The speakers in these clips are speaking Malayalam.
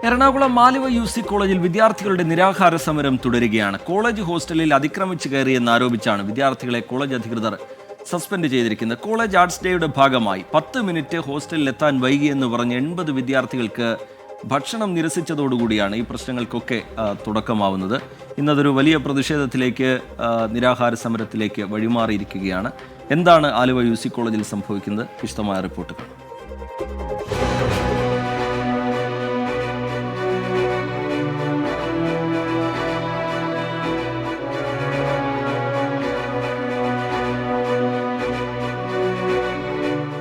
എറണാകുളം ആലുവ UC കോളേജിൽ വിദ്യാർത്ഥികളുടെ നിരാഹാര സമരം തുടരുകയാണ്. കോളേജ് ഹോസ്റ്റലിൽ അതിക്രമിച്ചു കയറിയെന്ന് ആരോപിച്ചാണ് വിദ്യാർത്ഥികളെ കോളേജ് അധികൃതർ സസ്പെൻഡ് ചെയ്തിരിക്കുന്നത്. കോളേജ് ആർട്സ് ഡേയുടെ ഭാഗമായി 10 മിനിറ്റ് ഹോസ്റ്റലിൽ എത്താൻ വൈകിയെന്ന് പറഞ്ഞ് 80 വിദ്യാർത്ഥികൾക്ക് ഭക്ഷണം നിരസിച്ചതോടുകൂടിയാണ് ഈ പ്രശ്നങ്ങൾക്കൊക്കെ തുടക്കമാവുന്നത്. ഇന്നതൊരു വലിയ പ്രതിഷേധത്തിലേക്ക്, നിരാഹാര സമരത്തിലേക്ക് വഴിമാറിയിരിക്കുകയാണ്. എന്താണ് ആലുവ UC കോളേജിൽ സംഭവിക്കുന്നത്? വിശദമായ റിപ്പോർട്ടുകൾ.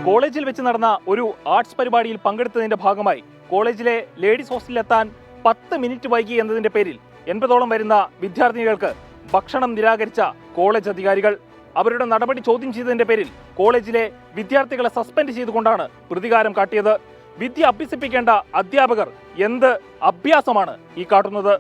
കോളേജിൽ വെച്ച് നടന്ന ഒരു ആർട്സ് പരിപാടിയിൽ പങ്കെടുത്തതിന്റെ ഭാഗമായി കോളേജിലെ ലേഡീസ് ഹോസ്റ്റലിലെത്താൻ 10 മിനിറ്റ് വൈകി എന്നതിന്റെ പേരിൽ 80ഓളം വരുന്ന വിദ്യാർത്ഥിനികൾക്ക് ഭക്ഷണം നിരാകരിച്ച കോളേജ് അധികാരികൾ അവരുടെ നടപടി ചോദ്യം ചെയ്തതിന്റെ പേരിൽ കോളേജിലെ വിദ്യാർത്ഥികളെ സസ്പെൻഡ് ചെയ്തുകൊണ്ടാണ് പ്രതികാരം കാട്ടിയത്. വിദ്യ അഭ്യസിപ്പിക്കേണ്ട അധ്യാപകർ എന്ത് അഭ്യാസമാണ് ഈ കാട്ടുന്നത്?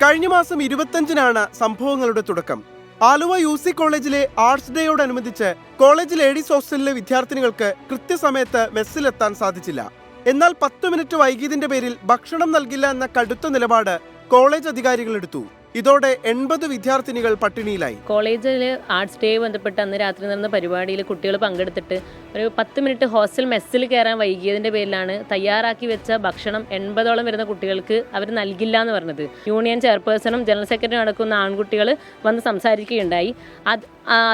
കഴിഞ്ഞ മാസം 25-നാണ് സംഭവങ്ങളുടെ തുടക്കം. ആലുവ UC കോളേജിലെ ആർട്സ് ഡേയോടനുബന്ധിച്ച് കോളേജ് ലേഡീസ് ഹോസ്റ്റലിലെ വിദ്യാർത്ഥിനികൾക്ക് കൃത്യസമയത്ത് മെസ്സിലെത്താൻ സാധിച്ചില്ല. എന്നാൽ 10 മിനിറ്റ് വൈകിയതിന്റെ പേരിൽ ഭക്ഷണം നൽകില്ല എന്ന കടുത്ത നിലപാട് കോളേജ് അധികാരികൾ എടുത്തു. ഇതോടെ 80 വിദ്യാർത്ഥിനികൾ പട്ടിണിയിലായി. കോളേജിൽ ആർട്സ് ഡേ ബന്ധപ്പെട്ട് അന്ന് രാത്രി നടന്ന പരിപാടിയിൽ കുട്ടികൾ പങ്കെടുത്തിട്ട് ഒരു 10 മിനിറ്റ് ഹോസ്റ്റൽ മെസ്സിൽ കയറാൻ വൈകിയതിൻ്റെ പേരിലാണ് തയ്യാറാക്കി വെച്ച ഭക്ഷണം 80ഓളം വരുന്ന കുട്ടികൾക്ക് അവർ നൽകില്ല എന്ന് പറഞ്ഞത്. യൂണിയൻ ചെയർപേഴ്സണും ജനറൽ സെക്രട്ടറിയും നടക്കുന്ന ആൺകുട്ടികൾ വന്ന് സംസാരിക്കുകയുണ്ടായി.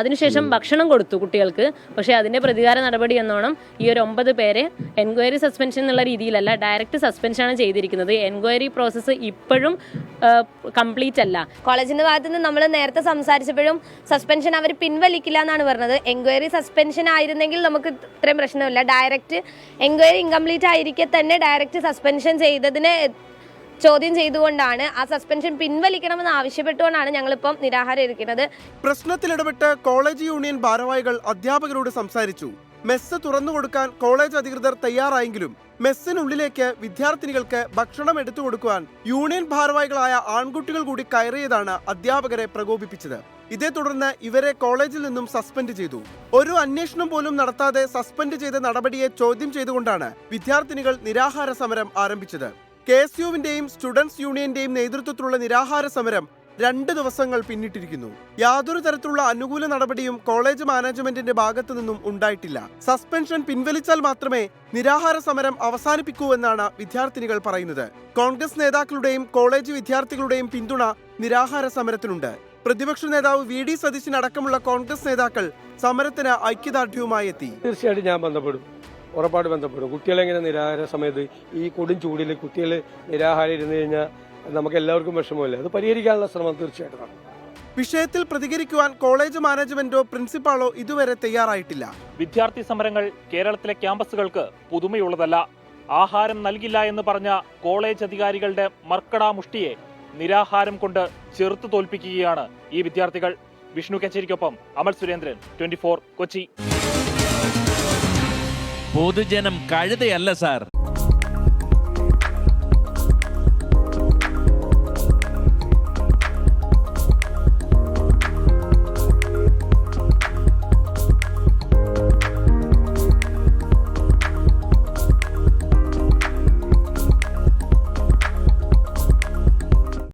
അതിനുശേഷം ഭക്ഷണം കൊടുത്തു കുട്ടികൾക്ക്. പക്ഷേ അതിൻ്റെ പ്രതികാര നടപടി എന്നോണം ഈ ഒരു 9 പേരെ എൻക്വയറി സസ്പെൻഷൻ എന്നുള്ള രീതിയിലല്ല, ഡയറക്റ്റ് സസ്പെൻഷനാണ് ചെയ്തിരിക്കുന്നത്. എൻക്വയറി പ്രോസസ്സ് ഇപ്പോഴും കംപ്ലീറ്റ് അല്ല. കോളേജിന്റെ ഭാഗത്ത് നിന്ന് നമ്മൾ നേരത്തെ സംസാരിച്ചപ്പോഴും സസ്പെൻഷൻ അവർ പിൻവലിക്കില്ല എന്നാണ് പറഞ്ഞത്. എൻക്വയറി സസ്പെൻഷൻ ആയിരുന്നെങ്കിൽ നമുക്ക് ഇത്രയും പ്രശ്നമില്ല. ഡയറക്റ്റ് എൻക്വയറി ഇൻകംപ്ലീറ്റ് ആയിരിക്കെ തന്നെ ഡയറക്റ്റ് സസ്പെൻഷൻ ചെയ്തതിന് ചോദ്യം ചെയ്തുകൊണ്ടാണ് ആ സസ്പെൻഷൻ പിൻവലിക്കണമെന്ന് ആവശ്യപ്പെട്ടുകൊണ്ടാണ് ഞങ്ങളിപ്പം നിരാഹാരം ഇരിക്കുന്നത്. പ്രശ്നത്തിലിടപെട്ട് കോളേജ് യൂണിയൻ ഭാരവാഹികൾ അധ്യാപകരോട് സംസാരിച്ചു. മെസ്സ് തുറന്നു കൊടുക്കാൻ കോളേജ് അധികൃതർ തയ്യാറായെങ്കിലും മെസ്സിനുള്ളിലേക്ക് വിദ്യാർത്ഥിനികൾക്ക് ഭക്ഷണം എടുത്തു കൊടുക്കുവാൻ യൂണിയൻ ഭാരവാഹികളായ ആൺകുട്ടികൾ കൂടി കയറിയതാണ് അധ്യാപകരെ പ്രകോപിപ്പിച്ചത്. ഇതേ തുടർന്ന് ഇവരെ കോളേജിൽ നിന്നും സസ്പെൻഡ് ചെയ്തു. ഒരു അന്വേഷണം പോലും നടത്താതെ സസ്പെൻഡ് ചെയ്ത നടപടിയെ ചോദ്യം ചെയ്തുകൊണ്ടാണ് വിദ്യാർത്ഥിനികൾ നിരാഹാര സമരം ആരംഭിച്ചത്. KSUവിന്റെയും സ്റ്റുഡൻസ് യൂണിയന്റെയും നേതൃത്വത്തിലുള്ള നിരാഹാര സമരം 2 ദിവസങ്ങൾ പിന്നിട്ടിരിക്കുന്നു. യാതൊരു തരത്തിലുള്ള അനുകൂല നടപടിയും കോളേജ് മാനേജ്മെന്റിന്റെ ഭാഗത്തു നിന്നും ഉണ്ടായിട്ടില്ല. സസ്പെൻഷൻ പിൻവലിച്ചാൽ മാത്രമേ നിരാഹാര സമരം അവസാനിപ്പിക്കൂ എന്നാണ് വിദ്യാർത്ഥിനികൾ പറയുന്നത്. കോൺഗ്രസ് നേതാക്കളുടെയും കോളേജ് വിദ്യാർത്ഥികളുടെയും പിന്തുണ നിരാഹാര സമരത്തിനുണ്ട്. പ്രതിപക്ഷ നേതാവ് VD സതീശൻ അടക്കമുള്ള കോൺഗ്രസ് നേതാക്കൾ സമരത്തിന് ഐക്യദാർഢ്യവുമായി എത്തി. തീർച്ചയായിട്ടും ഞാൻ ഉറപ്പായിട്ട് ബന്ധപ്പെടും. കുട്ടികളെങ്ങനെ നിരാഹാര സമയത്ത് ഈ കൊടും ചൂടിൽ കുട്ടികൾ നിരാഹാരം ഇരുന്ന് കഴിഞ്ഞാൽ നമുക്ക് എല്ലാവർക്കും വിഷമമില്ല. അത് പരിഹരിക്കാനുള്ള ശ്രമം തീർച്ചയായിട്ടും നടക്കും. വിഷയത്തിൽ പ്രതികരിക്കുവാൻ കോളേജ് മാനേജ്മെന്റോ പ്രിൻസിപ്പാളോ ഇതുവരെ തയ്യാറായിട്ടില്ല. വിദ്യാർത്ഥി സമരങ്ങൾ കേരളത്തിലെ ക്യാമ്പസുകൾക്ക് പുതുമയുള്ളതല്ല. ആഹാരം നൽകില്ല എന്ന് പറഞ്ഞ കോളേജ് അധികാരികളുടെ മർക്കടാമുഷ്ടിയെ നിരാഹാരം കൊണ്ട് ചെറുത്തു തോൽപ്പിക്കുകയാണ് ഈ വിദ്യാർത്ഥികൾ. വിഷ്ണു കച്ചേരിക്കൊപ്പം അമൽ സുരേന്ദ്രൻ, 24 കൊച്ചി. പൊതുജനം കഴുതയല്ല സാർ.